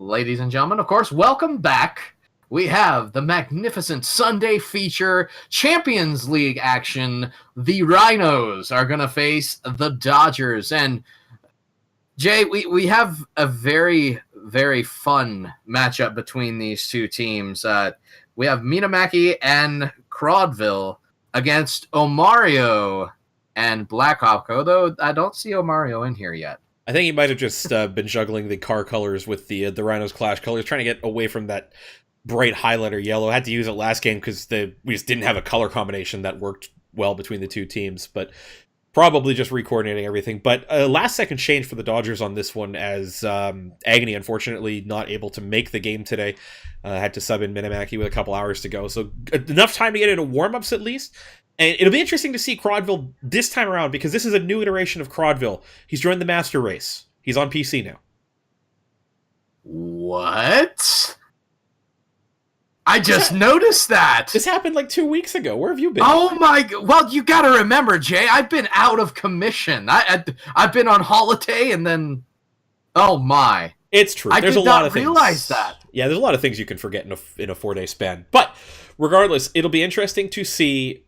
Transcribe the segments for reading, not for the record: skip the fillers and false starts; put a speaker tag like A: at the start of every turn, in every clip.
A: Ladies and gentlemen, of course, welcome back. We have the magnificent Sunday feature Champions League action. The Rhinos are going to face the Dodgers. And Jay, we have a very, very fun matchup between these two teams. We have Minamaki and Crawdville against Omario and Blackhawk, although I don't see Omario in here yet.
B: I think he might have just been juggling the car colors with the Rhinos Clash colors, trying to get away from that bright highlighter yellow. I had to use it last game because we just didn't have a color combination that worked well between the two teams, but probably just re-coordinating everything. But last second change for the Dodgers on this one, as Agony unfortunately not able to make the game today. Had to sub in Minamaki with a couple hours to go, so enough time to get into warm-ups at least. And it'll be interesting to see Crawdville this time around, because this is a new iteration of Crawdville. He's joined the Master Race. He's on PC now.
A: What? I just noticed that.
B: This happened like 2 weeks ago. Where have you been?
A: Oh my god. Well, you gotta remember, Jay, I've been out of commission. I've been on holiday and then... Oh my.
B: It's true.
A: There's a lot of things. I did not realize that.
B: Yeah, there's a lot of things you can forget in a 4-day span. But regardless, it'll be interesting to see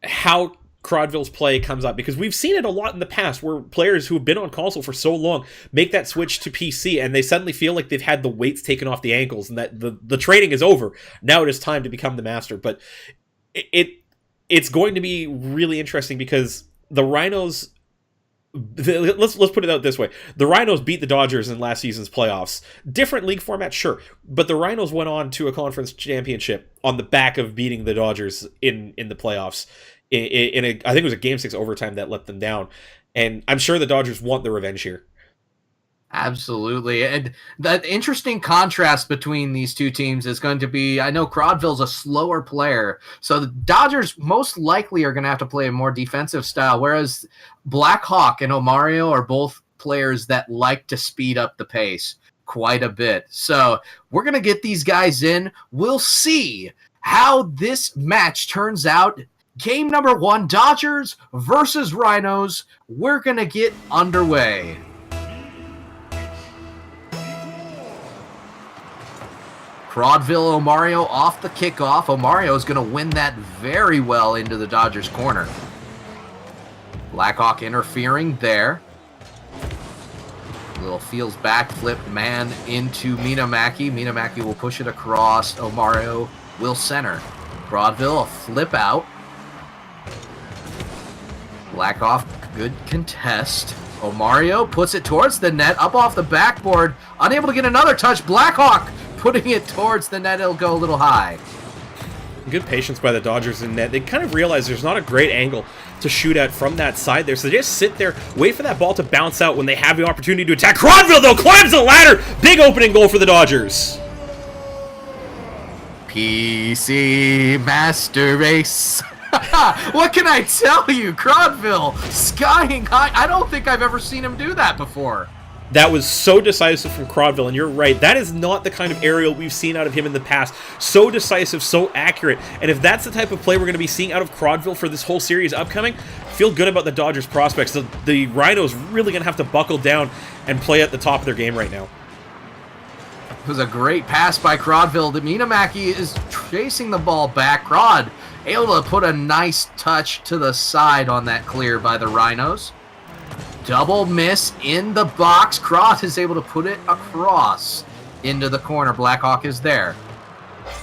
B: how Crawdville's play comes up, because we've seen it a lot in the past where players who have been on console for so long make that switch to PC and they suddenly feel like they've had the weights taken off the ankles and that the training is over. Now it is time to become the master. But it's going to be really interesting because the Rhinos... Let's put it out this way. The Rhinos beat the Dodgers in last season's playoffs. Different league format, sure. But the Rhinos went on to a conference championship on the back of beating the Dodgers in the playoffs. I think it was a Game 6 overtime that let them down. And I'm sure the Dodgers want the revenge here.
A: Absolutely. And the interesting contrast between these two teams is going to be, I know Crawdville's a slower player, so the Dodgers most likely are going to have to play a more defensive style, whereas Blackhawk and Omario are both players that like to speed up the pace quite a bit. So we're going to get these guys in. We'll see how this match turns out. Game number 1, Dodgers versus Rhinos. We're going to get underway. Crawdville Omario off the kickoff. Omario is going to win that very well into the Dodgers' corner. Blackhawk interfering there. Little feels back flip man into Minamaki. Minamaki will push it across. Omario will center. Crawdville a flip out. Blackhawk, good contest. Omario puts it towards the net, up off the backboard. Unable to get another touch. Blackhawk putting it towards the net. It'll go a little high.
B: Good patience by the Dodgers in net. They kind of realize there's not a great angle to shoot at from that side there, so they just sit there, wait for that ball to bounce out when they have the opportunity to attack. Crawdville, though, climbs the ladder. Big opening goal for the Dodgers.
A: PC Master Race. What can I tell you? Crawdville, skying high. I don't think I've ever seen him do that before.
B: That was so decisive from Crawdville, and you're right. That is not the kind of aerial we've seen out of him in the past. So decisive, so accurate. And if that's the type of play we're going to be seeing out of Crawdville for this whole series upcoming, feel good about the Dodgers' prospects. The Rhinos really going to have to buckle down and play at the top of their game right now.
A: It was a great pass by Crawdville. Minamaki is chasing the ball back. Crawd able to put a nice touch to the side on that clear by the Rhinos. Double miss in the box. Crawd is able to put it across into the corner. Blackhawk is there.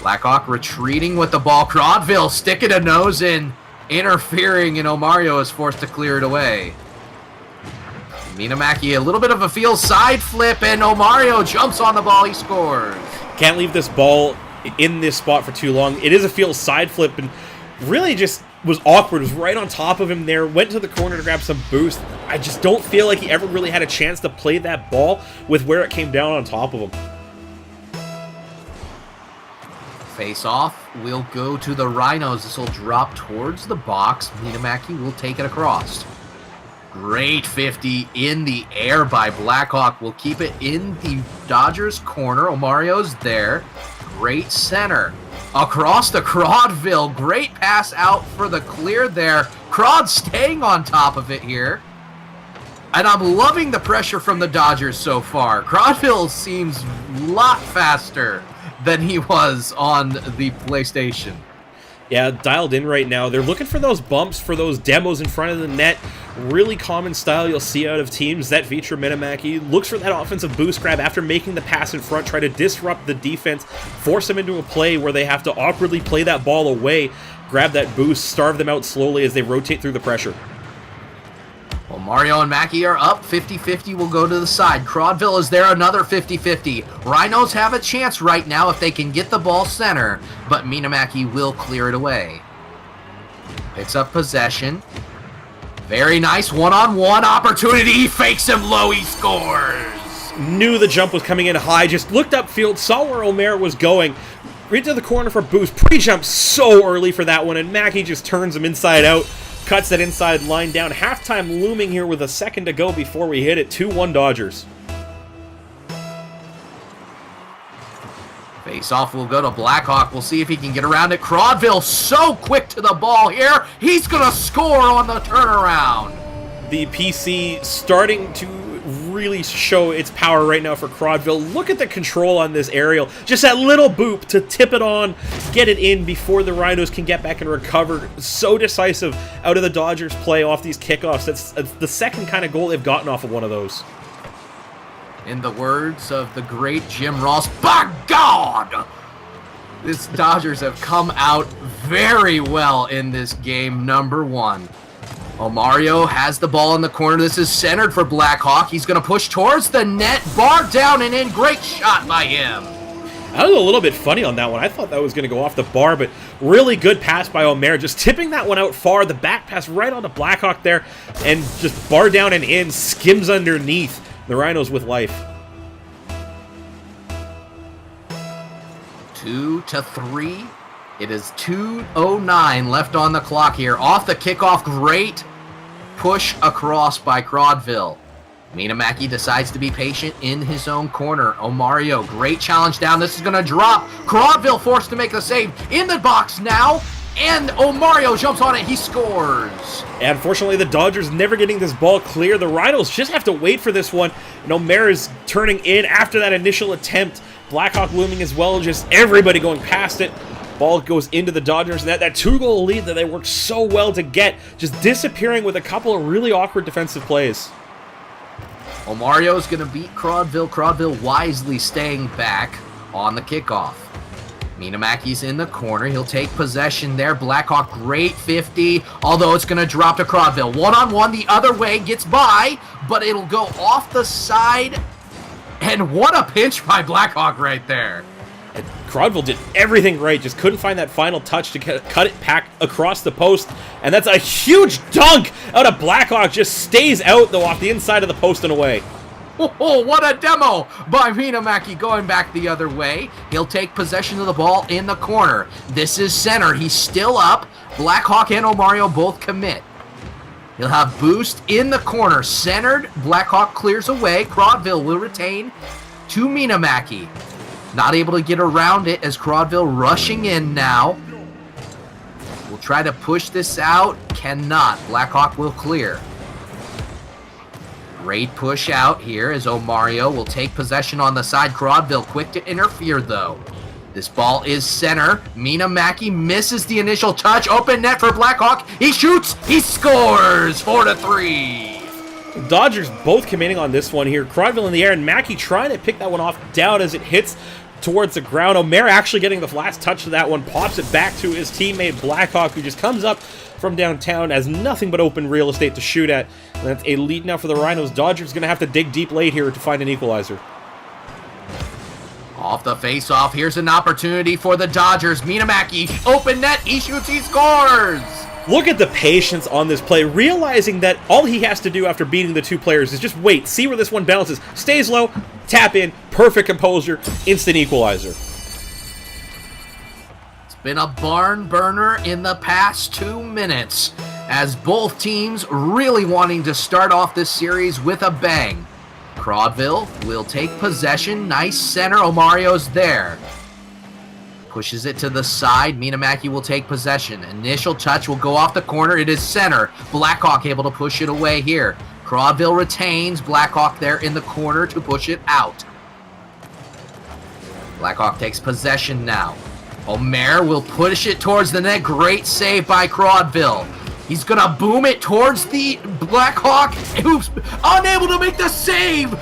A: Blackhawk retreating with the ball. Crawdville sticking a nose in, interfering, and Omario is forced to clear it away. Minamaki, a little bit of a field side flip, and Omario jumps on the ball. He scores.
B: Can't leave this ball in this spot for too long. It is a field side flip, and really just was awkward. Was right on top of him there. Went to the corner to grab some boost. I just don't feel like he ever really had a chance to play that ball with where it came down on top of him.
A: Face off will go to the Rhinos. This will drop towards the box. Minamaki will take it across. Great 50 in the air by Blackhawk. Will keep it in the Dodgers corner. Omario's there. Great center. Across to Crawdville. Great pass out for the clear there. Crawd staying on top of it here. And I'm loving the pressure from the Dodgers so far. Crodville seems a lot faster than he was on the PlayStation.
B: Yeah, dialed in right now. They're looking for those bumps, for those demos in front of the net. Really common style you'll see out of teams that feature Minamaki. Looks for that offensive boost grab after making the pass in front, try to disrupt the defense, force them into a play where they have to awkwardly play that ball away, grab that boost, starve them out slowly as they rotate through the pressure.
A: Well, Mario and Mackey are up. 50-50 will go to the side. Crodville is there, another 50-50. Rhinos have a chance right now if they can get the ball center, but Minamaki will clear it away. Picks up possession. Very nice one-on-one opportunity. He fakes him low. He scores.
B: Knew the jump was coming in high. Just looked upfield, saw where Omer was going. Right to the corner for boost. Pre-jump so early for that one, and Mackey just turns him inside out. Cuts that inside line down. Halftime looming here with a second to go before we hit it. 2-1 Dodgers.
A: Face-off will go to Blackhawk. We'll see if he can get around it. Crodville so quick to the ball here. He's going to score on the turnaround.
B: The PC starting to really show its power right now for Crodville. Look at the control on this aerial. Just that little boop to tip it on, get it in before the Rhinos can get back and recover. So decisive out of the Dodgers play off these kickoffs. That's the second kind of goal they've gotten off of one of those.
A: In the words of the great Jim Ross, by God! This Dodgers have come out very well in this game, number one. Mario has the ball in the corner. This is centered for Blackhawk. He's going to push towards the net. Bar down and in. Great shot by him.
B: I was a little bit funny on that one. I thought that was going to go off the bar, but really good pass by Omer. Just tipping that one out far. The back pass right onto Blackhawk there. And just bar down and in. Skims underneath. The Rhinos with life.
A: 2-3. It is 2:09 left on the clock here. Off the kickoff, great push across by Crodville. Minamaki decides to be patient in his own corner. Mario, great challenge down. This is going to drop. Crodville forced to make the save in the box now. And Mario jumps on it. He scores.
B: And unfortunately, the Dodgers never getting this ball clear. The Rhinos just have to wait for this one. And Omer is turning in after that initial attempt. Blackhawk looming as well. Just everybody going past it. Ball goes into the Dodgers. That 2-goal lead that they worked so well to get, just disappearing with a couple of really awkward defensive plays.
A: Mario is going to beat Crodville. Crodville wisely staying back on the kickoff. Minamaki's in the corner. He'll take possession there. Blackhawk, great 50, although it's going to drop to Crodville. One-on-one the other way, gets by, but it'll go off the side. And what a pinch by Blackhawk right there.
B: And Crodville did everything right, just couldn't find that final touch to cut it back across the post. And that's a huge dunk out of Blackhawk. Just stays out, though, off the inside of the post and away.
A: Oh, what a demo by Minamaki going back the other way. He'll take possession of the ball in the corner. This is center. He's still up. Blackhawk and Mario both commit. He'll have boost in the corner. Centered. Blackhawk clears away. Crodville will retain to Minamaki. Not able to get around it as Crodville rushing in now. Will try to push this out. Cannot. Blackhawk will clear. Great push out here as Mario will take possession on the side. Crodville quick to interfere though. This ball is center. Minamaki misses the initial touch. Open net for Blackhawk. He shoots. He scores. 4-3.
B: Dodgers both committing on this one here. Crodville in the air and Mackey trying to pick that one off down as it hits towards the ground. Omer actually getting the last touch to that one. Pops it back to his teammate Blackhawk, who just comes up from downtown, has nothing but open real estate to shoot at. And that's a lead now for the Rhinos. Dodgers going to have to dig deep late here to find an equalizer.
A: Off the face-off, here's an opportunity for the Dodgers. Minamaki, open net, he shoots, he scores!
B: Look at the patience on this play, realizing that all he has to do after beating the two players is just wait, see where this one bounces, stays low, tap in, perfect composure, instant equalizer.
A: It's been a barn burner in the past 2 minutes, as both teams really wanting to start off this series with a bang. Crodville will take possession. Nice center. Mario's there. Pushes it to the side. Minamaki will take possession. Initial touch will go off the corner. It is center. Blackhawk able to push it away here. Crodville retains. Blackhawk there in the corner to push it out. Blackhawk takes possession now. Omer will push it towards the net. Great save by Crodville. He's going to boom it towards the Blackhawk, who's unable to make the save.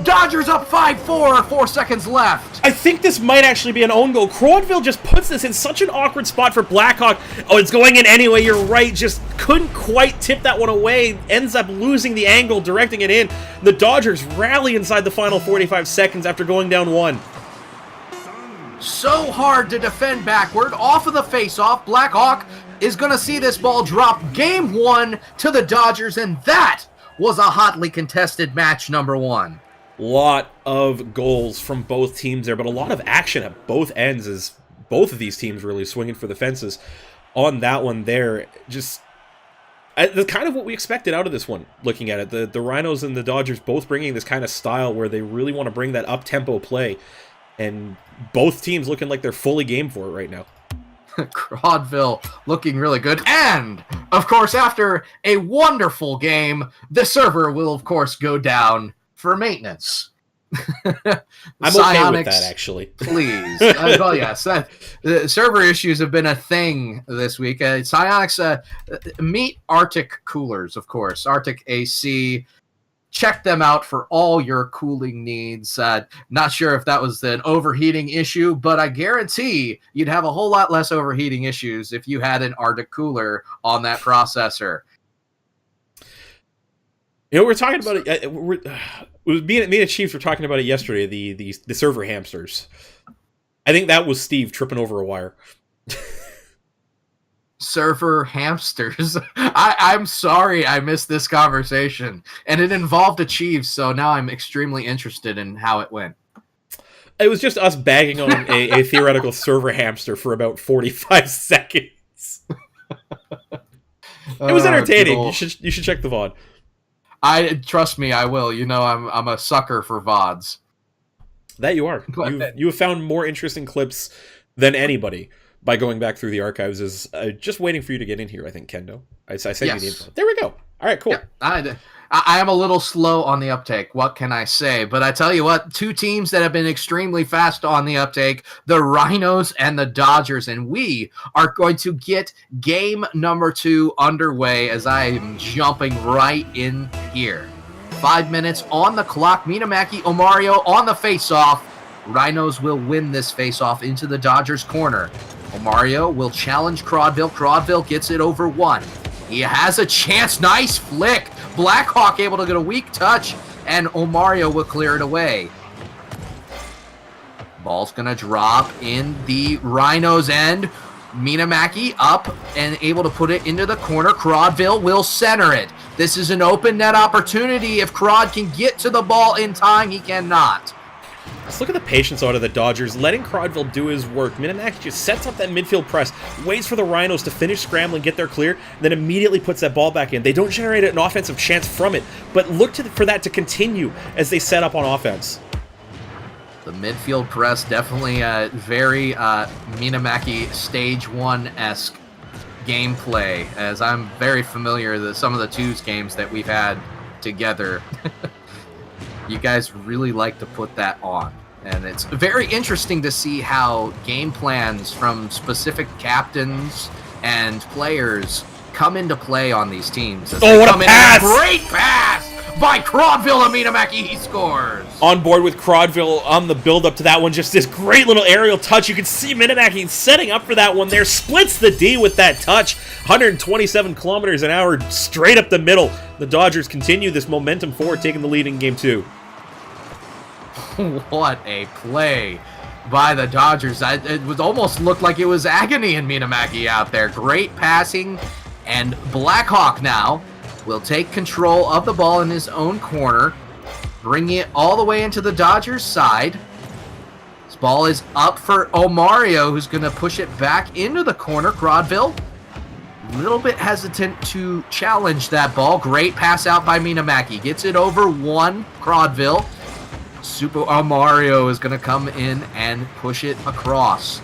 A: Dodgers up 5-4, 4 seconds left.
B: I think this might actually be an own goal. Crodville just puts this in such an awkward spot for Blackhawk. Oh, it's going in anyway, you're right. Just couldn't quite tip that one away. Ends up losing the angle, directing it in. The Dodgers rally inside the final 45 seconds after going down 1.
A: So hard to defend backward. Off of the face-off, Blackhawk is going to see this ball drop. Game 1 to the Dodgers, and that was a hotly contested match number 1.
B: Lot of goals from both teams there, but a lot of action at both ends as both of these teams really swinging for the fences on that one there. Just the kind of what we expected out of this one, looking at it. The Rhinos and the Dodgers both bringing this kind of style where they really want to bring that up-tempo play, and both teams looking like they're fully game for it right now.
A: Crodville looking really good. And, of course, after a wonderful game, the server will, of course, go down for maintenance.
B: I'm okay with that, actually.
A: Please. Well, yes. The server issues have been a thing this week. Psionics meet Arctic coolers, of course. Arctic AC. Check them out for all your cooling needs. Not sure if that was an overheating issue, but I guarantee you'd have a whole lot less overheating issues if you had an Arctic cooler on that processor.
B: You know, we're talking about it. Me and Chiefs were talking about it yesterday. The server hamsters. I think that was Steve tripping over a wire.
A: Server hamsters. I'm sorry I missed this conversation, and it involved a Chiefs, so now I'm extremely interested in how it went.
B: It was just us bagging on a theoretical server hamster for about 45 seconds. It was entertaining. Cool. You should check the VOD.
A: Trust me, I will. You know, I'm a sucker for VODs.
B: That you are. You have found more interesting clips than anybody by going back through the archives. Is just waiting for you to get in here, I think, Kendo. I sent you the info. There we go. All right, cool.
A: Yeah, I am a little slow on the uptake. What can I say? But I tell you what, two teams that have been extremely fast on the uptake, the Rhinos and the Dodgers, and we are going to get game number 2 underway as I am jumping right in here. 5 minutes on the clock. Minamaki Omario on the face-off. Rhinos will win this face-off into the Dodgers' corner. Omario will challenge Crodville. Crodville gets it over 1. He has a chance. Nice flick. Blackhawk able to get a weak touch, and Omario will clear it away. Ball's going to drop in the Rhinos' end. Minamaki up and able to put it into the corner. Crodville will center it. This is an open net opportunity. If Crod can get to the ball in time, he cannot.
B: Let's look at the patience out of the Dodgers, letting Crodville do his work. Minamaki just sets up that midfield press, waits for the Rhinos to finish scrambling, get their clear, then immediately puts that ball back in. They don't generate an offensive chance from it, but look for that to continue as they set up on offense.
A: The midfield press definitely very Minamaki Stage 1-esque gameplay, as I'm very familiar with some of the twos games that we've had together. You guys really like to put that on. And it's very interesting to see how game plans from specific captains and players come into play on these teams.
B: Oh, what a pass!
A: Great pass by Crodville and Minamaki. He scores.
B: On board with Crodville on the build-up to that one. Just this great little aerial touch. You can see Minamaki setting up for that one there. Splits the D with that touch. 127 kilometers an hour straight up the middle. The Dodgers continue this momentum forward, taking the lead in Game 2.
A: What a play by the Dodgers. It was almost looked like it was agony in Minamaki out there. Great passing, and Blackhawk now will take control of the ball in his own corner, bringing it all the way into the Dodgers' side. This ball is up for Omario, who's going to push it back into the corner. Crodville, a little bit hesitant to challenge that ball. Great pass out by Minamaki. Gets it over 1, Crodville. Super Omario is going to come in and push it across.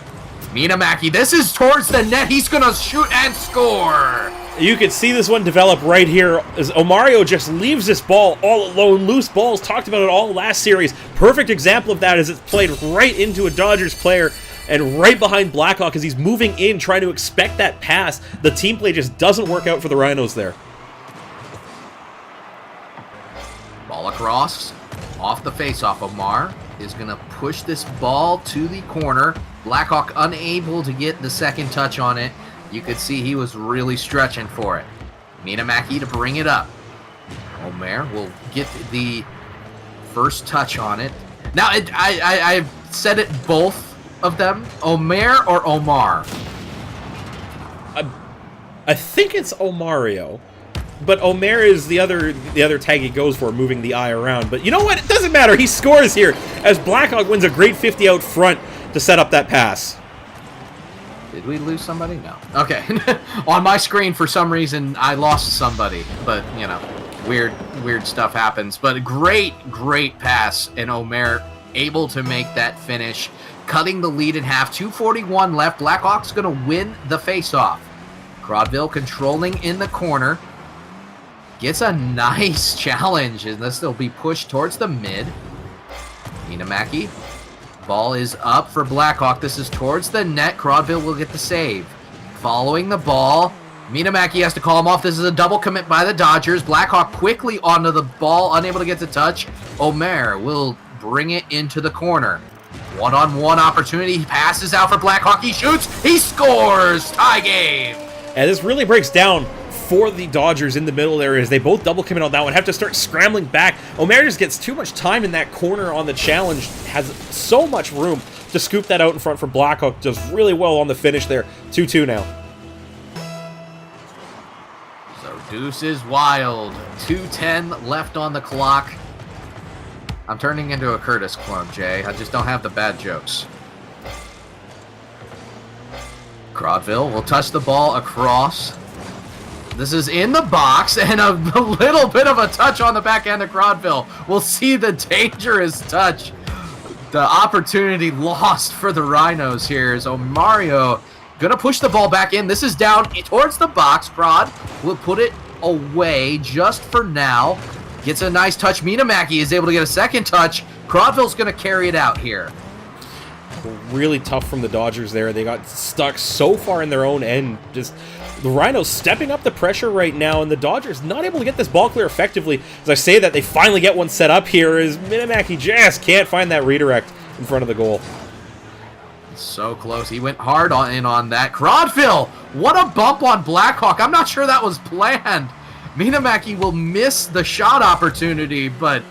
A: Minamaki, this is towards the net. He's going to shoot and score.
B: You could see this one develop right here as Omario just leaves this ball all alone. Loose balls, talked about it all last series. Perfect example of that is it's played right into a Dodgers player and right behind Blackhawk as he's moving in, trying to expect that pass. The team play just doesn't work out for the Rhinos there.
A: Ball across, off the faceoff. Omar is going to push this ball to the corner. Blackhawk unable to get the second touch on it. You could see he was really stretching for it. Minamaki to bring it up. Omer will get the first touch on it. Now, I said it both of them. Omer or Omar?
B: I think it's Omario. But Omer is the other tag he goes for, moving the eye around. But you know what? It doesn't matter. He scores here as Blackhawk wins a great 50 out front to set up that pass.
A: Did we lose somebody? No. Okay. On my screen, for some reason, I lost somebody. But, you know, weird stuff happens. But great pass. And Omer able to make that finish, cutting the lead in half. 2:41 left. Blackhawks going to win the faceoff. Crodville controlling in the corner. Gets a nice challenge, and this will be pushed towards the mid. Minamaki. Ball is up for Blackhawk. This is towards the net. Crodville will get the save. Following the ball, Minamaki has to call him off. This is a double commit by the Dodgers. Blackhawk quickly onto the ball, unable to get the touch. Omer will bring it into the corner. One-on-one opportunity. He passes out for Blackhawk. He shoots. He scores. Tie game.
B: And this really breaks down for the Dodgers in the middle there as they both double commit on that one, have to start scrambling back. Omer just gets too much time in that corner on the challenge, has so much room to scoop that out in front for Blackhawk. Does really well on the finish there. 2-2 now.
A: So deuce is wild. 2:10 left on the clock. I'm turning into a Curtis clone, Jay. I just don't have the bad jokes. Crodville will touch the ball across. This is in the box, and a little bit of a touch on the back end of Crodville. We'll see the dangerous touch. The opportunity lost for the Rhinos here is Omario going to push the ball back in. This is down towards the box. Crod will put it away just for now. Gets a nice touch. Minamaki is able to get a second touch. Crodville's going to carry it out here.
B: Really tough from the Dodgers there. They got stuck so far in their own end. Just the Rhinos stepping up the pressure right now, and the Dodgers not able to get this ball clear effectively. As I say that, they finally get one set up here as Minamaki just can't find that redirect in front of the goal.
A: So close. He went hard in on that. Crodville, what a bump on Blackhawk. I'm not sure that was planned. Minamaki will miss the shot opportunity, but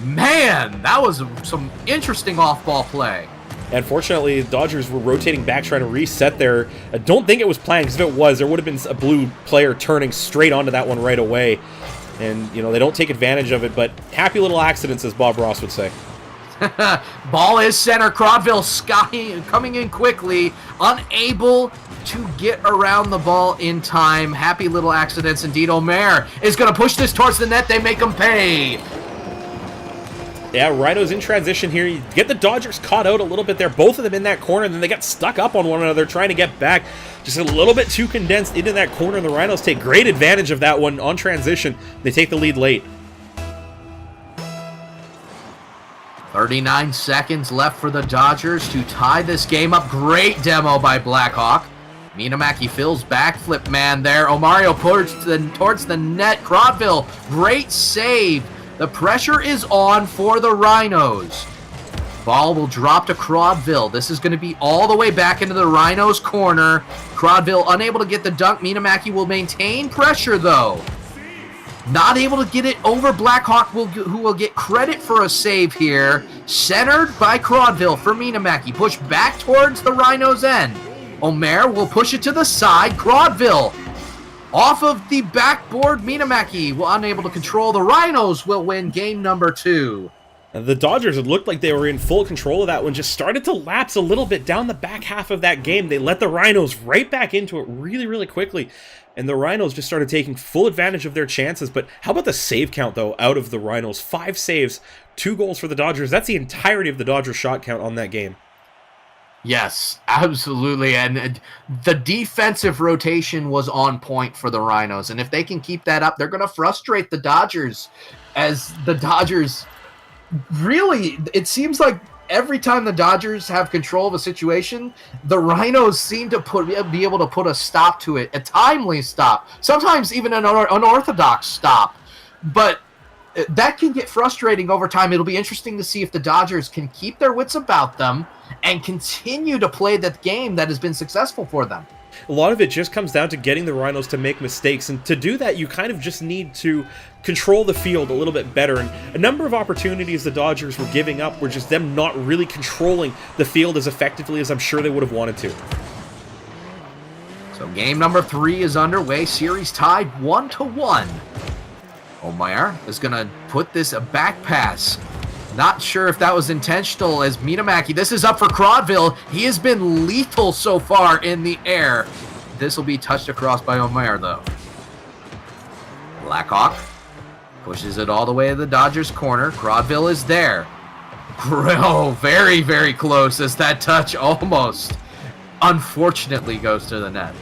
A: man, that was some interesting off-ball play.
B: And fortunately, the Dodgers were rotating back, trying to reset there. I don't think it was planned, because if it was, there would have been a blue player turning straight onto that one right away. And, you know, they don't take advantage of it, but happy little accidents, as Bob Ross would say.
A: Ball is center. Crodville coming in quickly, unable to get around the ball in time. Happy little accidents indeed. Omer is going to push this towards the net. They make him pay.
B: Yeah, Rhinos in transition here. You get the Dodgers caught out a little bit there. Both of them in that corner, and then they got stuck up on one another trying to get back. Just a little bit too condensed into that corner, and the Rhinos take great advantage of that one on transition. They take the lead late.
A: 39 seconds left for the Dodgers to tie this game up. Great demo by Blackhawk. Minamaki fills backflip man there. Omario towards the net. Crodville, great save. The pressure is on for the Rhinos. Ball will drop to Crodville. This is going to be all the way back into the Rhinos' corner. Crodville unable to get the dunk. Minamaki will maintain pressure, though. Not able to get it over Blackhawk, who will get credit for a save here. Centered by Crodville for Minamaki. Push back towards the Rhinos' end. Omer will push it to the side. Crodville off of the backboard. Minamaki will unable to control. The Rhinos will win game number 2.
B: The Dodgers, it looked like they were in full control of that one, just started to lapse a little bit down the back half of that game. They let the Rhinos right back into it really, really quickly, and the Rhinos just started taking full advantage of their chances. But how about the save count, though, out of the Rhinos? 5 saves, 2 goals for the Dodgers. That's the entirety of the Dodgers shot count on that game.
A: Yes, absolutely. And the defensive rotation was on point for the Rhinos. And if they can keep that up, they're going to frustrate the Dodgers, as the Dodgers really, it seems like every time the Dodgers have control of a situation, the Rhinos seem to be able to put a stop to it, a timely stop, sometimes even an unorthodox stop. But that can get frustrating over time. It'll be interesting to see if the Dodgers can keep their wits about them and continue to play that game that has been successful for them.
B: A lot of it just comes down to getting the Rhinos to make mistakes, and to do that you kind of just need to control the field a little bit better. And a number of opportunities the Dodgers were giving up were just them not really controlling the field as effectively as I'm sure they would have wanted to.
A: So game number 3 is underway, series tied 1-1. Omair is going to put this a back pass. Not sure if that was intentional, as Minamaki, this is up for Crodville. He has been lethal so far in the air. This will be touched across by Omair, though. Blackhawk pushes it all the way to the Dodgers' corner. Crodville is there. Oh, very, very close, as that touch almost, unfortunately, goes to the net.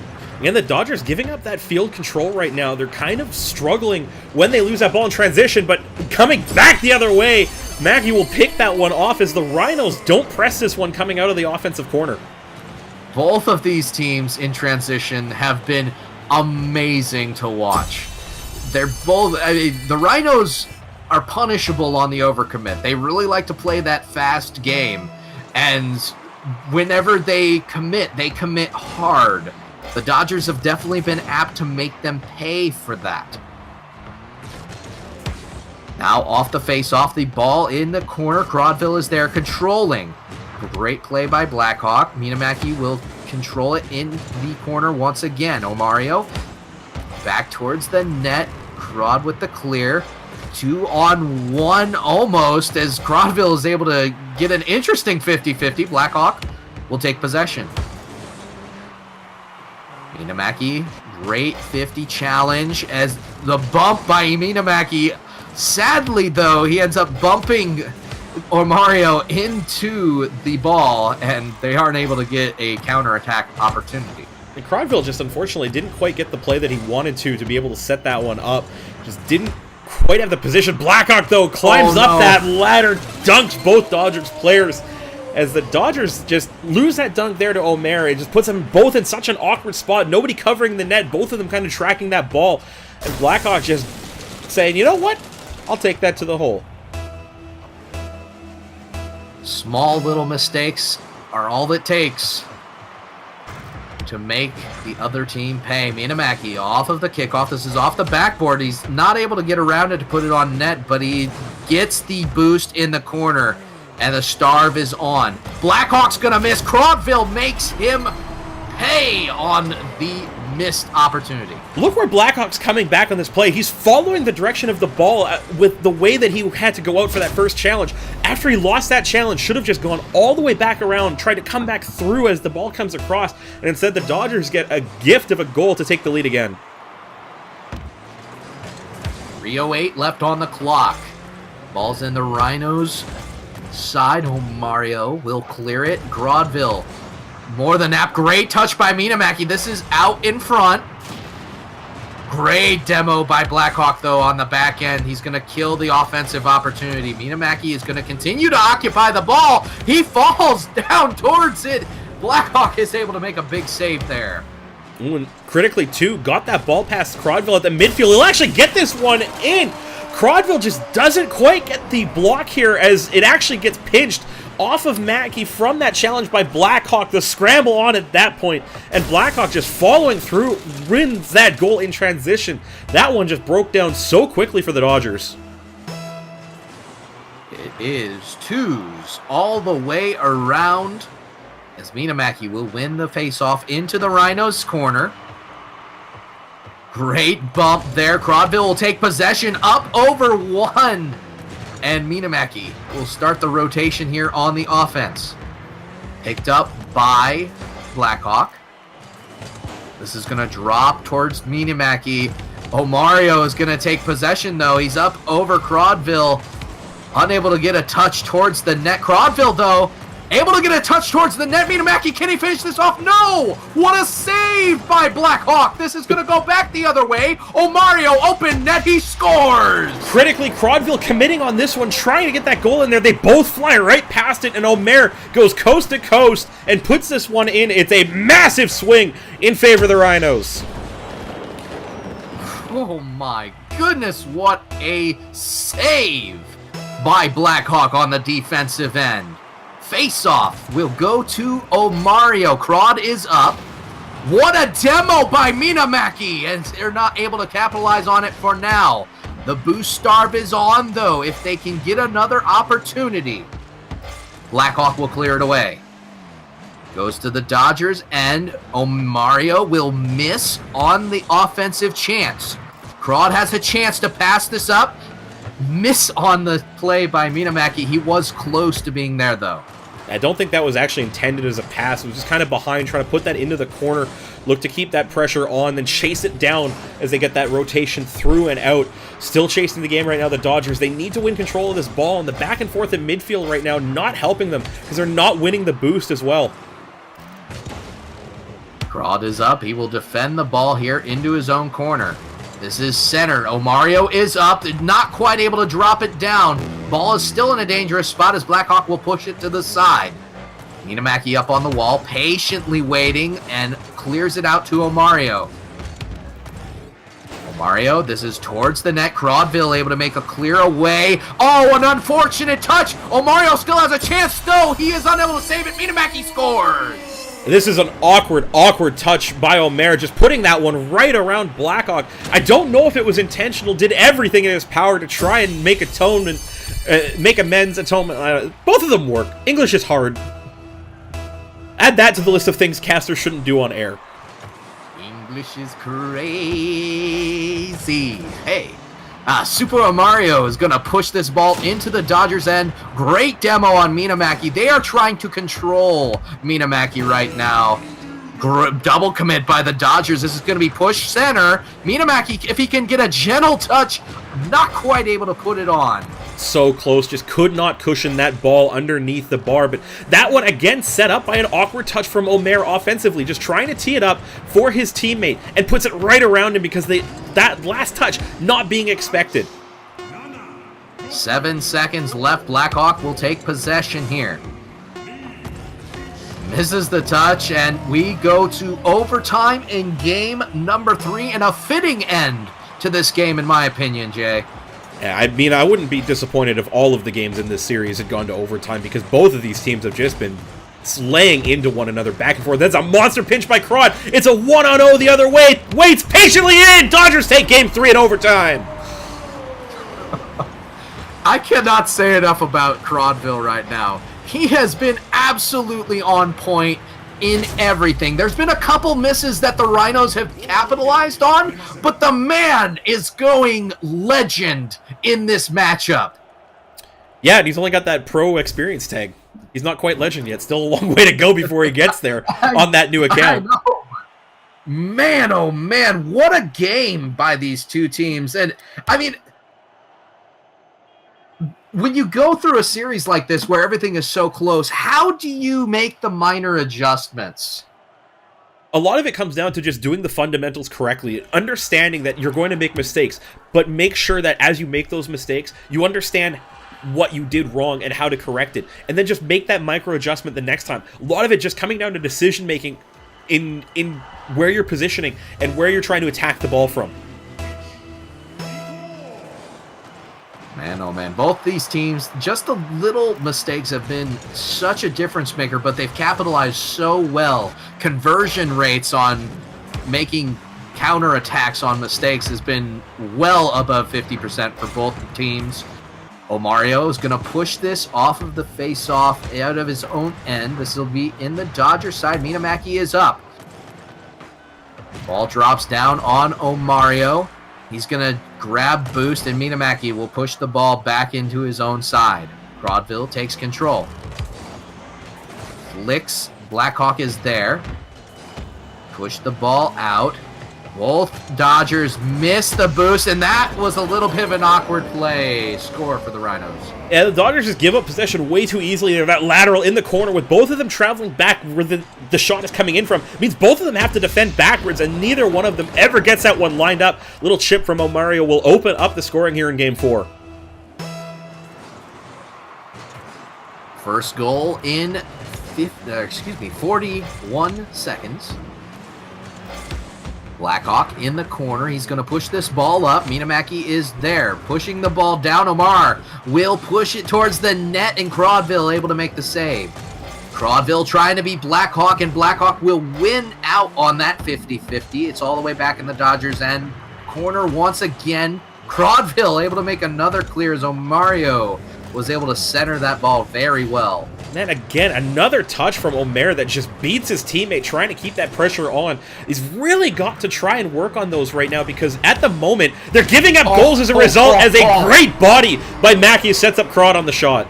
B: And the Dodgers giving up that field control right now. They're kind of struggling when they lose that ball in transition, but coming back the other way, Maggie will pick that one off as the Rhinos don't press this one coming out of the offensive corner.
A: Both of these teams in transition have been amazing to watch. They're both, the Rhinos are punishable on the overcommit. They really like to play that fast game, and whenever they commit hard. The Dodgers have definitely been apt to make them pay for that. Now off the face-off, the ball in the corner. Crodville is there controlling. Great play by Blackhawk. Minamaki will control it in the corner once again. Omario back towards the net. Crod with the clear. 2-on-1 almost, as Crodville is able to get an interesting 50-50. Blackhawk will take possession. Minamaki, great 50 challenge, as the bump by Minamaki. Sadly, though, he ends up bumping Omario into the ball, and they aren't able to get a counterattack opportunity.
B: And Crodville just unfortunately didn't quite get the play that he wanted to be able to set that one up. Just didn't quite have the position. Blackhawk, though, climbs up that ladder, dunks both Dodgers players. As the Dodgers just lose that dunk there to Omair, it just puts them both in such an awkward spot. Nobody covering the net, both of them kind of tracking that ball. And Blackhawk just saying, you know what? I'll take that to the hole.
A: Small little mistakes are all it takes to make the other team pay. Minamaki off of the kickoff. This is off the backboard. He's not able to get around it to put it on net, but he gets the boost in the corner. And the starve is on. Blackhawk's gonna miss. Crodville makes him pay on the missed opportunity.
B: Look where Blackhawk's coming back on this play. He's following the direction of the ball with the way that he had to go out for that first challenge. After he lost that challenge, should have just gone all the way back around, tried to come back through as the ball comes across, and instead the Dodgers get a gift of a goal to take the lead again.
A: 3:08 left on the clock. Ball's in the Rhinos' side. Omario will clear it. Crodville, more than that. Great touch by Minamaki. This is out in front. Great demo by Blackhawk, though, on the back end. He's going to kill the offensive opportunity. Minamaki is going to continue to occupy the ball. He falls down towards it. Blackhawk is able to make a big save there.
B: Ooh, and critically, too, got that ball past Crodville at the midfield. He'll actually get this one in. Crodville just doesn't quite get the block here, as it actually gets pinched off of Mackey from that challenge by Blackhawk. The scramble on at that point, and Blackhawk just following through, wins that goal in transition. That one just broke down so quickly for the Dodgers.
A: It is twos all the way around, as Minamaki will win the faceoff into the Rhinos' corner. Great bump there. Crodville will take possession up over one. And Minamaki will start the rotation here on the offense. Picked up by Blackhawk. This is going to drop towards Minamaki. Omario is going to take possession, though. He's up over Crodville. Unable to get a touch towards the net. Crodville, though, Able to get a touch towards the net. Minamaki, can he finish this off? No! What a save by Blackhawk. This is going to go back the other way. Omario, open net, he scores!
B: Critically, Crodville committing on this one, trying to get that goal in there. They both fly right past it, and Omer goes coast to coast and puts this one in. It's a massive swing in favor of the Rhinos.
A: Oh my goodness, what a save by Blackhawk on the defensive end. Face-off will go to Omario. Crod is up. What a demo by Minamaki, and they're not able to capitalize on it for now. The boost starve is on, though, if they can get another opportunity. Blackhawk will clear it away. Goes to the Dodgers, and Omario will miss on the offensive chance. Crod has a chance to pass this up. Miss on the play by Minamaki. He was close to being there, though.
B: I don't think that was actually intended as a pass. It was just kind of behind, trying to put that into the corner, look to keep that pressure on, then chase it down as they get that rotation through and out. Still chasing the game right now, the Dodgers. They need to win control of this ball, and the back and forth in midfield right now not helping them because they're not winning the boost as well.
A: Crod is up. He will defend the ball here into his own corner. This is center. Omario is up. Not quite able to drop it down. Ball is still in a dangerous spot as Blackhawk will push it to the side. Minamaki up on the wall, patiently waiting, and clears it out to Omario. Omario, this is towards the net. Crodville able to make a clear away. Oh, an unfortunate touch. Omario still has a chance, though. He is unable to save it. Minamaki scores.
B: This is an awkward touch by Omer, just putting that one right around Blackhawk. I don't know if it was intentional, did everything in his power to try and make atonement, make amends, atonement. Both of them work. English is hard. Add that to the list of things casters shouldn't do on air.
A: English is crazy. Hey. Super Omario is going to push this ball into the Dodgers' end. Great demo on Minamaki. They are trying to control Minamaki right now. Double commit by the Dodgers. This is going to be push center. Minamaki, if he can get a gentle touch, not quite able to put it on.
B: So close, just could not cushion that ball underneath the bar, but that one again set up by an awkward touch from Omer offensively, just trying to tee it up for his teammate, and puts it right around him because that last touch not being expected.
A: 7 seconds left. Blackhawk will take possession here. Misses the touch, and we go to overtime in game number 3, and a fitting end to this game, in my opinion, Jay.
B: I mean, I wouldn't be disappointed if all of the games in this series had gone to overtime because both of these teams have just been slaying into one another back and forth. That's a monster pinch by Crod. It's a 1-on-0 the other way. Waits patiently in. Dodgers take game 3 in overtime.
A: I cannot say enough about Crodville right now. He has been absolutely on point in everything. There's been a couple misses that the Rhinos have capitalized on, but the man is going legend in this matchup.
B: Yeah, and he's only got that pro experience tag. He's not quite legend yet. Still a long way to go before he gets there on that new account.
A: I know. Man, oh man, what a game by these two teams. And, I mean, when you go through a series like this where everything is so close, how do you make the minor adjustments?
B: A lot of it comes down to just doing the fundamentals correctly, understanding that you're going to make mistakes, but make sure that as you make those mistakes, you understand what you did wrong and how to correct it, and then just make that micro adjustment the next time. A lot of it just coming down to decision making in where you're positioning and where you're trying to attack the ball from.
A: Man, oh man, both these teams, just the little mistakes have been such a difference maker, but they've capitalized so well. Conversion rates on making counterattacks on mistakes has been well above 50% for both teams. Omario is going to push this off of the face-off out of his own end. This will be in the Dodger side. Minamaki is up. Ball drops down on Omario. He's going to grab boost, and Minamaki will push the ball back into his own side. Crodville takes control. Flicks. Blackhawk is there. Push the ball out. Both Dodgers missed the boost, and that was a little bit of an awkward play. Score for the Rhinos.
B: Yeah, the Dodgers just give up possession way too easily. They're that lateral in the corner with both of them traveling back where the shot is coming in from. It means both of them have to defend backwards, and neither one of them ever gets that one lined up. Little chip from Omario will open up the scoring here in Game 4.
A: First goal in 41 seconds. Blackhawk in the corner. He's going to push this ball up. Minamaki is there, pushing the ball down. Omar will push it towards the net, and Crawdville able to make the save. Crawdville trying to beat Blackhawk, and Blackhawk will win out on that 50-50. It's all the way back in the Dodgers' end. Corner once again. Crawdville able to make another clear as Omario was able to center that ball very well.
B: Then again, another touch from Omer that just beats his teammate, trying to keep that pressure on. He's really got to try and work on those right now, because at the moment, they're giving up goals as a result, as a great body by Mackey sets up Crod on the shot.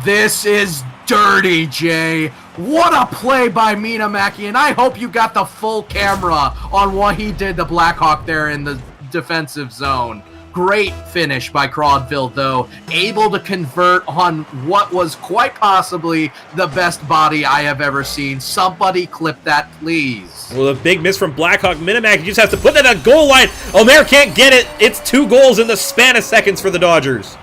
A: This is dirty, Jay. What a play by Minamaki, and I hope you got the full camera on what he did to Blackhawk there in the defensive zone. Great finish by Crawdville, though, able to convert on what was quite possibly the best body I have ever seen. Somebody clip that, please.
B: Well, a big miss from Blackhawk. Minamaki just has to put that on goal line. Omer can't get it. It's 2 goals in the span of seconds for the Dodgers.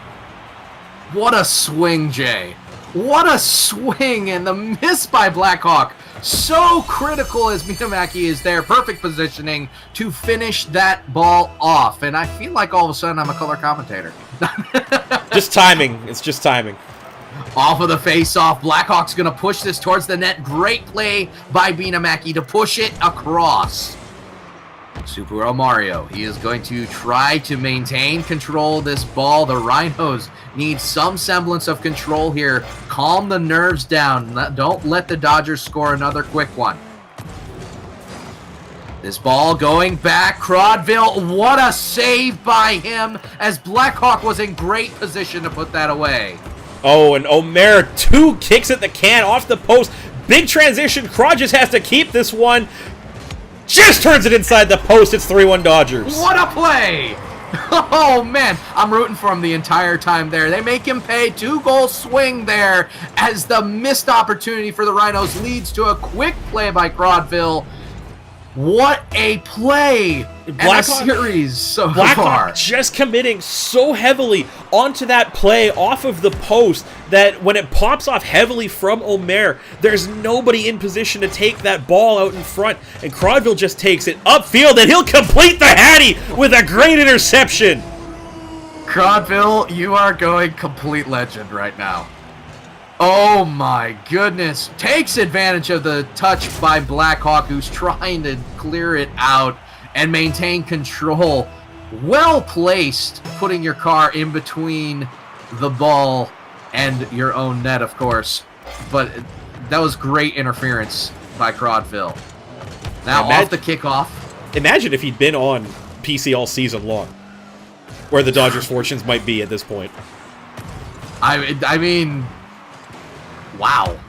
A: What a swing, Jay. What a swing, and the miss by Blackhawk. So critical as Minamaki is there. Perfect positioning to finish that ball off. And I feel like all of a sudden I'm a color commentator.
B: Just timing. It's just timing.
A: Off of the face-off, Blackhawk's going to push this towards the net. Great play by Minamaki to push it across. Super Omario, he is going to try to maintain control of this ball. The Rhinos need some semblance of control here. Calm the nerves down. Don't let the Dodgers score another quick one. This ball going back. Crawdville, what a save by him, as Blackhawk was in great position to put that away.
B: Oh, and Omer, 2 kicks at the can off the post. Big transition. Crod just has to keep this one. Just turns it inside the post. It's 3-1 Dodgers.
A: What a play! Oh, man. I'm rooting for him the entire time there. They make him pay. 2-goal swing there as the missed opportunity for the Rhinos leads to a quick play by Crawdville. What a play and a series so far.
B: Just committing so heavily onto that play off of the post that when it pops off heavily from Omer, there's nobody in position to take that ball out in front, and Crawdville just takes it upfield, and he'll complete the Hattie with a great interception.
A: Crawdville, you are going complete legend right now. Oh my goodness. Takes advantage of the touch by Blackhawk, who's trying to clear it out and maintain control. Well placed, putting your car in between the ball and your own net, of course. But that was great interference by Crawdville. Now off the kickoff.
B: Imagine if he'd been on PC all season long, where the Dodgers' fortunes might be at this point.
A: I mean... Wow.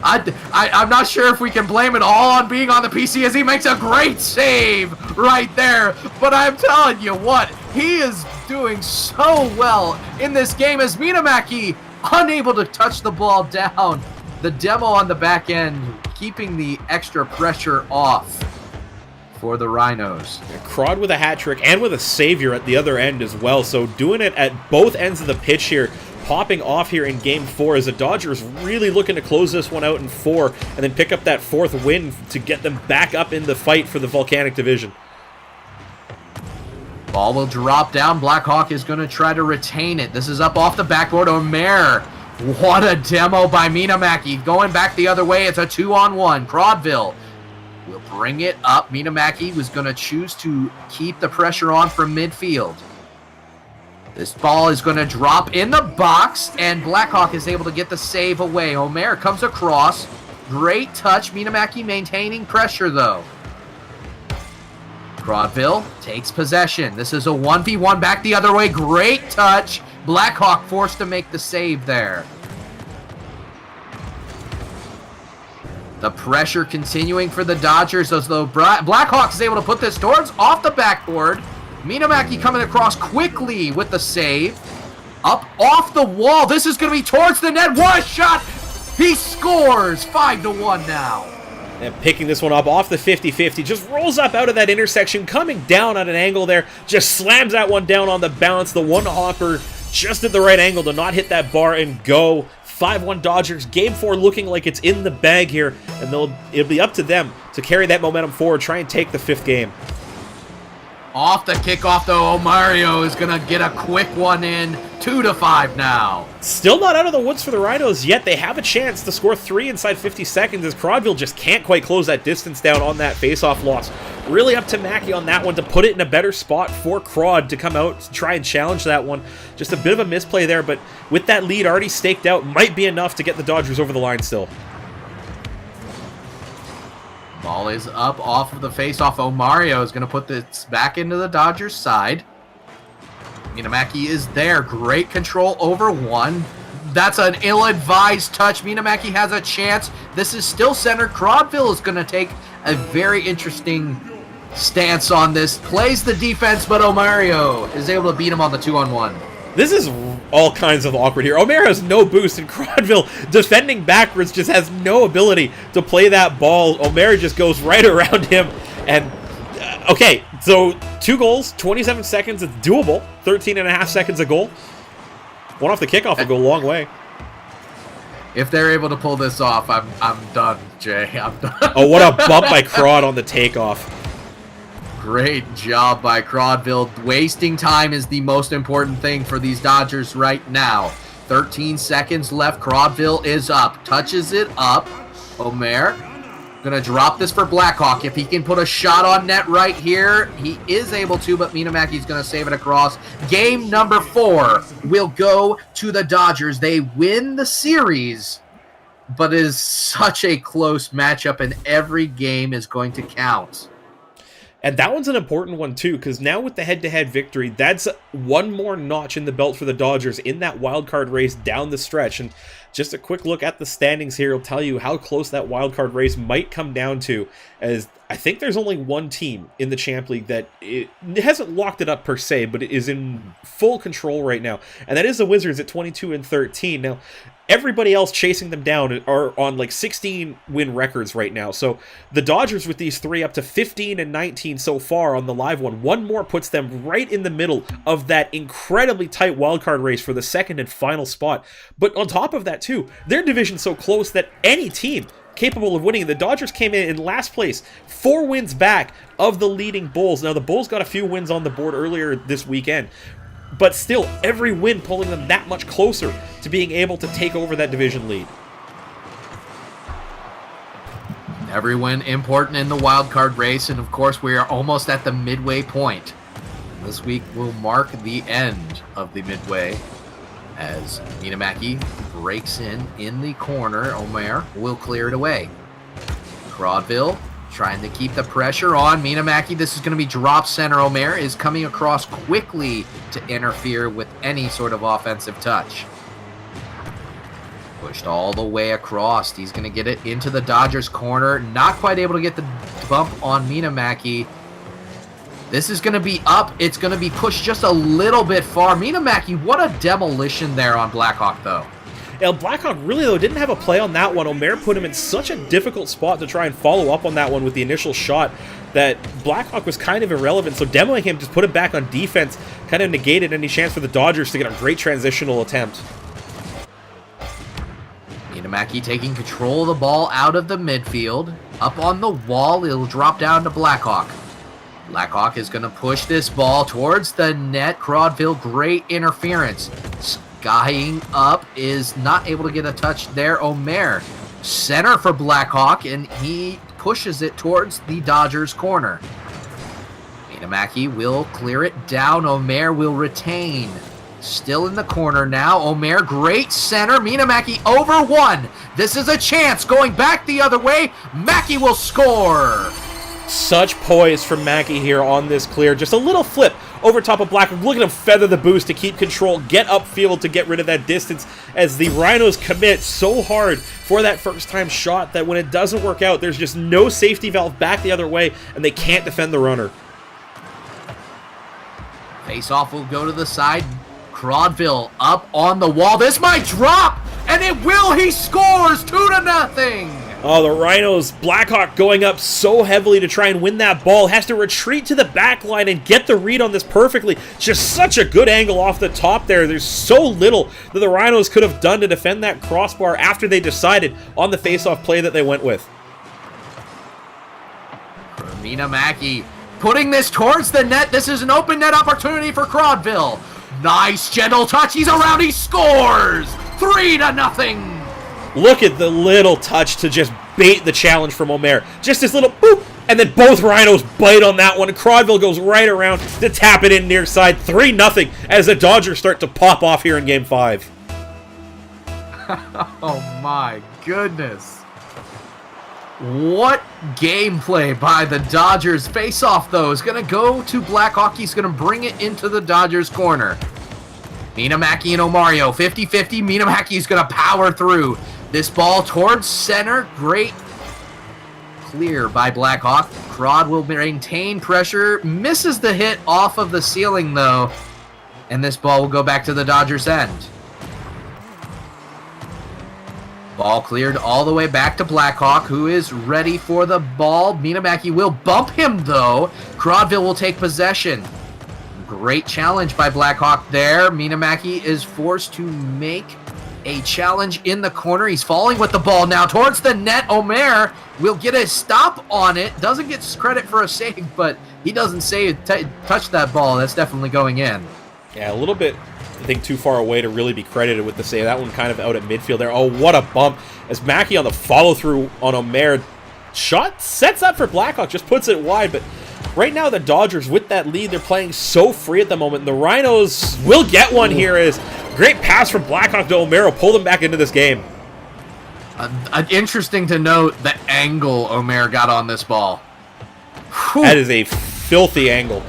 A: I'm not sure if we can blame it all on being on the PC, as he makes a great save right there. But I'm telling you what, he is doing so well in this game as Minamaki unable to touch the ball down. The demo on the back end, keeping the extra pressure off for the Rhinos.
B: Crod with a hat trick and with a savior at the other end as well. So doing it at both ends of the pitch here. Popping off here in Game 4 as the Dodgers really looking to close this one out in 4 and then pick up that 4th win to get them back up in the fight for the Volcanic Division.
A: Ball will drop down. Blackhawk is going to try to retain it. This is up off the backboard. Omer. What a demo by Minamaki. Going back the other way. It's a 2-on-1. Crawdville will bring it up. Minamaki was going to choose to keep the pressure on from midfield. This ball is going to drop in the box, and Blackhawk is able to get the save away. Omer comes across. Great touch. Minamaki maintaining pressure, though. Crawdville takes possession. This is a 1v1 back the other way. Great touch. Blackhawk forced to make the save there. The pressure continuing for the Dodgers as though Blackhawks is able to put this towards off the backboard. Minamaki coming across quickly with the save. Up off the wall. This is going to be towards the net. What a shot! He scores! 5-1 now.
B: And picking this one up off the 50-50, just rolls up out of that intersection, coming down at an angle there, just slams that one down on the bounce. The one hopper just at the right angle to not hit that bar and go. 5-1 Dodgers. Game 4 looking like it's in the bag here, and it'll be up to them to carry that momentum forward, try and take the 5th game.
A: Off the kickoff, though, Omario is going to get a quick one in. 2-5 now.
B: Still not out of the woods for the Rhinos yet. They have a chance to score 3 inside 50 seconds as Crodville just can't quite close that distance down on that face-off loss. Really up to Mackey on that one to put it in a better spot for Crod to come out to try and challenge that one. Just a bit of a misplay there, but with that lead already staked out, might be enough to get the Dodgers over the line still.
A: Ball is up off of the face-off. Omario is going to put this back into the Dodgers' side. Minamaki is there. Great control over one. That's an ill-advised touch. Minamaki has a chance. This is still centered. Crodville is going to take a very interesting stance on this. Plays the defense, but Omario is able to beat him on the 2-on-1.
B: This is all kinds of awkward here. Omer has no boost, and Crodville, defending backwards, just has no ability to play that ball. Omer just goes right around him. And, okay, so 2 goals, 27 seconds. It's doable. 13.5 seconds a goal. One off the kickoff will go a long way.
A: If they're able to pull this off, I'm done, Jay. I'm done.
B: Oh, what a bump by Crod on the takeoff.
A: Great job by Crodville. Wasting time is the most important thing for these Dodgers right now. 13 seconds left. Crodville is up. Touches it up. Omer gonna drop this for Blackhawk. If he can put a shot on net right here, he is able to, but Minamaki's gonna save it across. Game number 4 will go to the Dodgers. They win the series, but it is such a close matchup, and every game is going to count.
B: And that one's an important one, too, because now with the head-to-head victory, that's one more notch in the belt for the Dodgers in that wildcard race down the stretch. And just a quick look at the standings here will tell you how close that wildcard race might come down to, as I think there's only one team in the Champ League that it hasn't locked it up per se, but it is in full control right now, and that is the Wizards at 22-13. Now, everybody else chasing them down are on like 16 win records right now. So the Dodgers with these 3 up to 15-19 so far on the live one. One more puts them right in the middle of that incredibly tight wildcard race for the second and final spot. But on top of that too, their division's so close that any team capable of winning. The Dodgers came in last place, 4 wins back of the leading Bulls. Now the Bulls got a few wins on the board earlier this weekend, but still, every win pulling them that much closer to being able to take over that division lead.
A: Every win important in the wild card race, and of course we are almost at the midway point. This week will mark the end of the midway as Minamaki breaks in the corner. Omer will clear it away. Crodville trying to keep the pressure on. Minamaki, this is going to be drop center. Omer is coming across quickly to interfere with any sort of offensive touch. Pushed all the way across. He's going to get it into the Dodgers corner. Not quite able to get the bump on Minamaki. This is going to be up. It's going to be pushed just a little bit far. Minamaki, what a demolition there on Blackhawk, though.
B: Now, Blackhawk really, though, didn't have a play on that one. Omer put him in such a difficult spot to try and follow up on that one with the initial shot that Blackhawk was kind of irrelevant. So demoing him, just put him back on defense, kind of negated any chance for the Dodgers to get a great transitional attempt.
A: Minamaki taking control of the ball out of the midfield. Up on the wall, it'll drop down to Blackhawk. Blackhawk is going to push this ball towards the net. Crodville, great interference. Skying up is not able to get a touch there. Omer, center for Blackhawk, and he pushes it towards the Dodgers corner. Minamaki will clear it down. Omer will retain. Still in the corner now. Omer, great center. Minamaki over one. This is a chance. Going back the other way. Mackey will score.
B: Such poise from Mackey here on this clear. Just a little flip over top of Blackhawk. Look at him feather the boost to keep control, get upfield to get rid of that distance as the Rhinos commit so hard for that first-time shot that when it doesn't work out, there's just no safety valve back the other way, and they can't defend the runner.
A: Face-off will go to the side. Crodville up on the wall. This might drop, and it will. He scores 2-0.
B: Oh, the Rhinos, Blackhawk going up so heavily to try and win that ball. Has to retreat to the back line and get the read on this perfectly. Just such a good angle off the top there. There's so little that the Rhinos could have done to defend that crossbar after they decided on the face-off play that they went with.
A: Mina Mackey putting this towards the net. This is an open net opportunity for Crodville. Nice gentle touch. He's around. He scores 3-0.
B: Look at the little touch to just bait the challenge from Omer. Just this little boop, and then both Rhinos bite on that one. Crodville goes right around to tap it in near side. 3-0 as the Dodgers start to pop off here in Game 5.
A: Oh my goodness. What gameplay by the Dodgers. Face-off, though, is going to go to Blackhawk. He's going to bring it into the Dodgers' corner. Mina Mackey and Omario, 50-50. Mina Mackey is going to power through. This ball towards center. Great clear by Blackhawk. Crod will maintain pressure. Misses the hit off of the ceiling, though. And this ball will go back to the Dodgers' end. Ball cleared all the way back to Blackhawk, who is ready for the ball. Mina Mackey will bump him, though. Crodville will take possession. Great challenge by Blackhawk there. Mina Mackey is forced to make a challenge in the corner. He's falling with the ball now towards the net. Omer will get a stop on it. Doesn't get credit for a save, but he doesn't touch that ball. That's definitely going in.
B: Yeah, a little bit, I think, too far away to really be credited with the save. That one kind of out at midfield there. Oh, what a bump. As Mackey on the follow-through on Omer. Shot sets up for Blackhawk, just puts it wide, but right now the Dodgers, with that lead, they're playing so free at the moment. The Rhinos will get one here as great pass from Blackhawk to Omer will pull them back into this game.
A: Interesting to note the angle Omer got on this ball. Whew.
B: That is a filthy angle.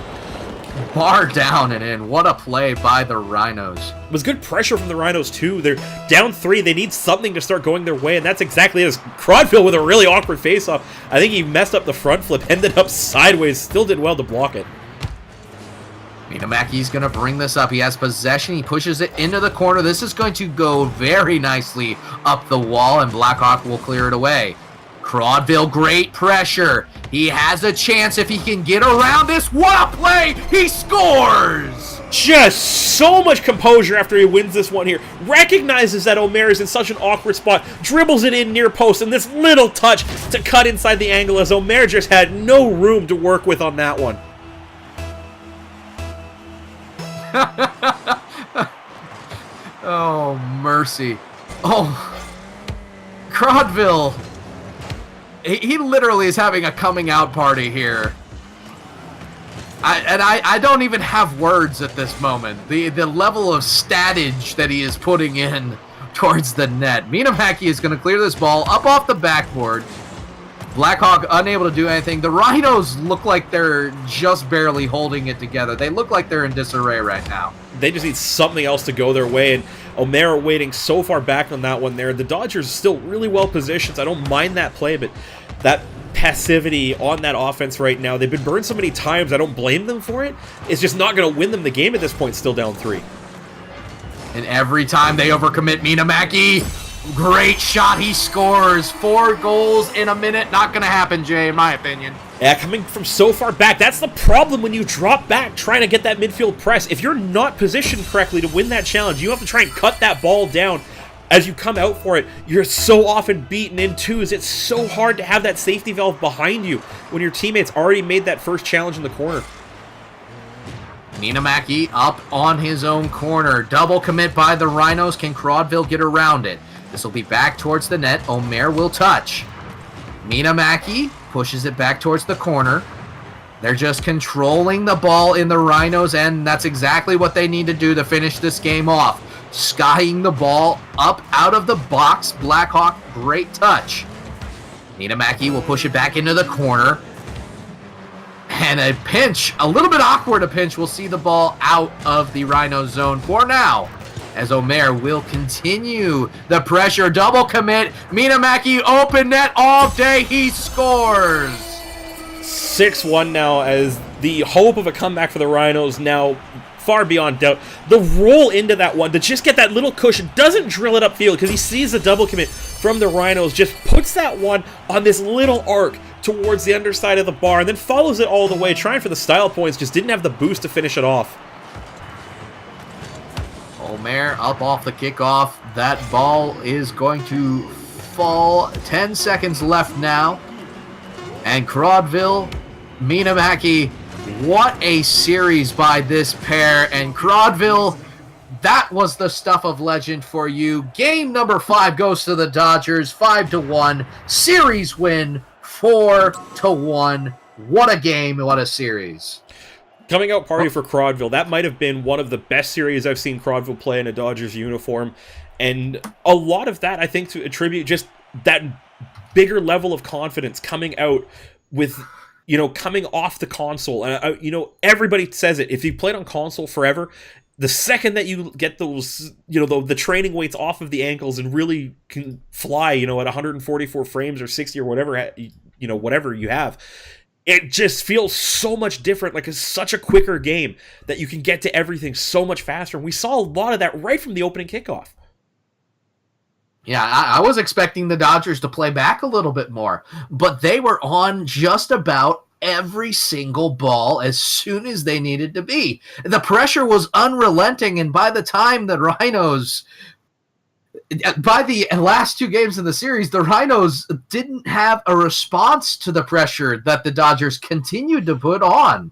A: Bar down and in. What a play by the Rhinos.
B: It was good pressure from the Rhinos, too. They're down 3. They need something to start going their way, and that's exactly it. As Crodville with a really awkward face-off. I think he messed up the front flip, ended up sideways, still did well to block it.
A: Mina Mackey's going to bring this up. He has possession. He pushes it into the corner. This is going to go very nicely up the wall, and Blackhawk will clear it away. Crodville, great pressure. He has a chance if he can get around this. What a play! He scores!
B: Just so much composure after he wins this one here. Recognizes that Omer is in such an awkward spot. Dribbles it in near post, and this little touch to cut inside the angle as Omer just had no room to work with on that one.
A: Oh, mercy. Oh, Crodville. He literally is having a coming out party here. I don't even have words at this moment. The level of statage that he is putting in towards the net. Mina Mackey is going to clear this ball up off the backboard. Blackhawk unable to do anything. The Rhinos look like they're just barely holding it together. They look like they're in disarray right now.
B: They just need something else to go their way, and Omer waiting so far back on that one there. The Dodgers still really well positioned, so I don't mind that play, but that passivity on that offense right now, they've been burned so many times, I don't blame them for it. It's just not going to win them the game at this point, still down 3.
A: And every time they overcommit, Mina Mackey, great shot, he scores. 4 goals in a minute, not going to happen, Jay, in my opinion.
B: Yeah, coming from so far back, that's the problem when you drop back trying to get that midfield press. If you're not positioned correctly to win that challenge, you have to try and cut that ball down as you come out for it. You're so often beaten in twos. It's so hard to have that safety valve behind you when your teammates already made that first challenge in the corner.
A: Mina Mackey up on his own corner. Double commit by the Rhinos. Can Crodville get around it? This will be back towards the net. Omer will touch. Mina Mackey pushes it back towards the corner. They're just controlling the ball in the Rhinos' end. That's exactly what they need to do to finish this game off. Skying the ball up out of the box. Blackhawk, great touch. Mina Mackey will push it back into the corner. And a pinch, a little bit awkward a pinch, will see the ball out of the Rhino zone for now, as Omer will continue the pressure. Double commit. Minamaki open net all day. He scores.
B: 6-1 now, as the hope of a comeback for the Rhinos now far beyond doubt. The roll into that one to just get that little cushion, doesn't drill it upfield because he sees the double commit from the Rhinos, just puts that one on this little arc towards the underside of the bar, and then follows it all the way, trying for the style points, just didn't have the boost to finish it off.
A: Omer up off the kickoff. That ball is going to fall. 10 seconds left now. And Crodville, Minamaki, what a series by this pair. And Crodville, that was the stuff of legend for you. Game number 5 goes to the Dodgers, 5-1. Series win, 4-1. What a game, what a series.
B: Coming out party for Crodville. That might have been one of the best series I've seen Crodville play in a Dodgers uniform. And a lot of that, I think, to attribute just that bigger level of confidence coming out with, coming off the console. And, everybody says it. If you played on console forever, the second that you get those, the training weights off of the ankles and really can fly, at 144 frames or 60 or whatever, whatever you have, it just feels so much different, like it's such a quicker game that you can get to everything so much faster. And we saw a lot of that right from the opening kickoff.
A: Yeah, I was expecting the Dodgers to play back a little bit more, but they were on just about every single ball as soon as they needed to be. The pressure was unrelenting, and by the time the Rhinos... By the last 2 games in the series, the Rhinos didn't have a response to the pressure that the Dodgers continued to put on.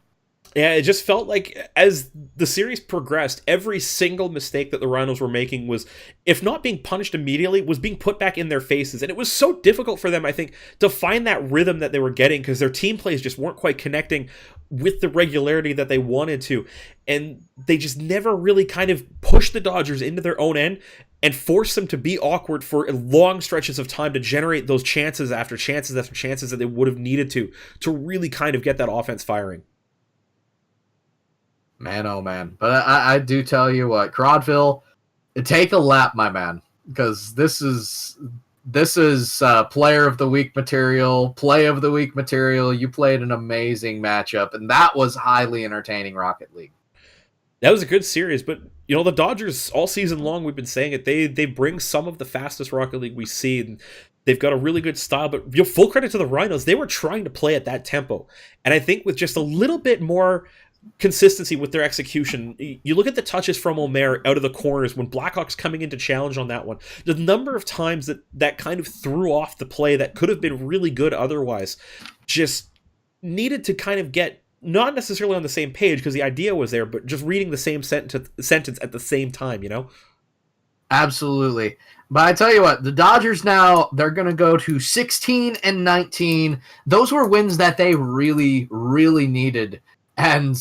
B: Yeah, it just felt like as the series progressed, every single mistake that the Rhinos were making was, if not being punished immediately, was being put back in their faces. And it was so difficult for them, I think, to find that rhythm that they were getting because their team plays just weren't quite connecting with the regularity that they wanted to. And they just never really kind of pushed the Dodgers into their own end and forced them to be awkward for long stretches of time to generate those chances after chances after chances that they would have needed to really kind of get that offense firing.
A: Man, oh man. But I do tell you what, Crodville, take a lap, my man, because this is player of the week material, play of the week material. You played an amazing matchup, and that was highly entertaining Rocket League.
B: That was a good series, but the Dodgers all season long, we've been saying it, they bring some of the fastest Rocket League we see, and they've got a really good style, but full credit to the Rhinos, they were trying to play at that tempo. And I think with just a little bit more consistency with their execution, you look at the touches from Omer out of the corners when Blackhawks coming into challenge on that one, the number of times that kind of threw off the play that could have been really good otherwise, just needed to kind of get not necessarily on the same page because the idea was there, but just reading the same sentence at the same time,
A: Absolutely. But I tell you what, the Dodgers now, they're going to go to 16-19. Those were wins that they really, really needed. And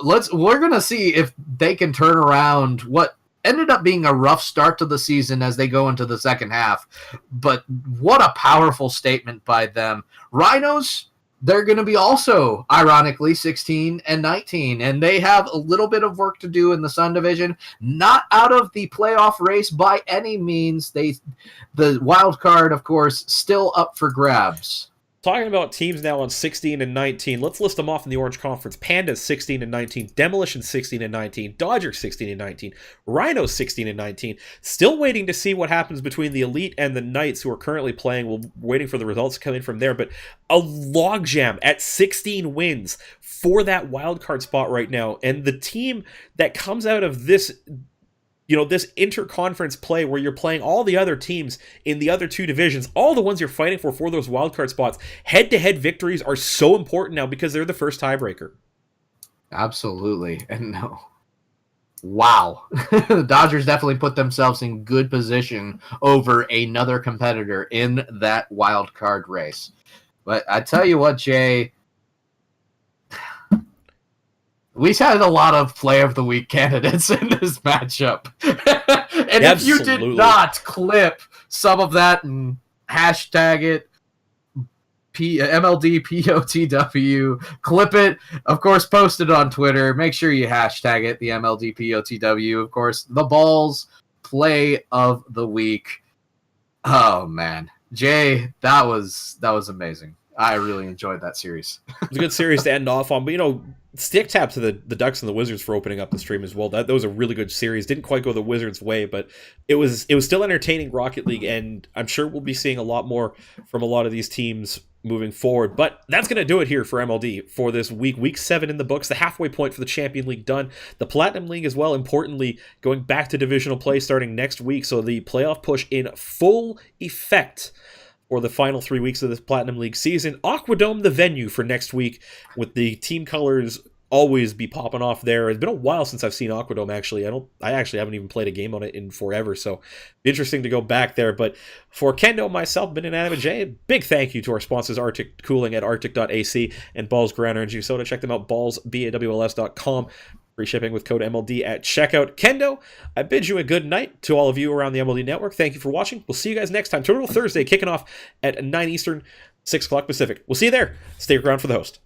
A: we're going to see if they can turn around what ended up being a rough start to the season as they go into the second half. But what a powerful statement by them. Rhinos, they're going to be also, ironically, 16-19. And they have a little bit of work to do in the Sun Division. Not out of the playoff race by any means. The wild card, of course, still up for grabs.
B: Talking about teams now on 16-19, let's list them off in the Orange Conference. Pandas 16-19, Demolition 16-19, Dodgers 16-19, Rhinos 16-19. Still waiting to see what happens between the Elite and the Knights, who are currently playing. We're waiting for the results to come in from there, but a logjam at 16 wins for that wildcard spot right now. And the team that comes out of this this interconference play where you're playing all the other teams in the other 2 divisions, all the ones you're fighting for those wildcard spots, head-to-head victories are so important now because they're the first tiebreaker.
A: Absolutely. And wow. The Dodgers definitely put themselves in good position over another competitor in that wildcard race. But I tell you what, Jay, we've had a lot of play of the week candidates in this matchup. And if you did not clip some of that and hashtag it, MLD POTW. Clip it, of course, post it on Twitter. Make sure you hashtag it, the MLD POTW. Of course, the Balls play of the week. Oh man, Jay, that was amazing. I really enjoyed that series.
B: It was a good series to end off on, but stick tap to the Ducks and the Wizards for opening up the stream as well. That was a really good series. Didn't quite go the Wizards' way, but it was still entertaining Rocket League, and I'm sure we'll be seeing a lot more from a lot of these teams moving forward. But that's going to do it here for MLD for this week 7 in the books, the halfway point for the Champion League done, the Platinum League as well, importantly, going back to divisional play starting next week, so the playoff push in full effect for the final 3 weeks of this Platinum League season. Aquadome, the venue for next week, with the team colors always be popping off there. It's been a while since I've seen Aquadome, actually. I actually haven't even played a game on it in forever, so interesting to go back there. But for Kendo, myself, Ben and Adam and Jay, big thank you to our sponsors, Arctic Cooling at arctic.ac and Balls Ground Energy Soda. Check them out, ballsbawls.com. Free shipping with code MLD at checkout. Kendo, I bid you a good night. To all of you around the MLD Network, thank you for watching. We'll see you guys next time. Total Thursday, kicking off at 9 Eastern, 6 o'clock Pacific. We'll see you there. Stay around for the host.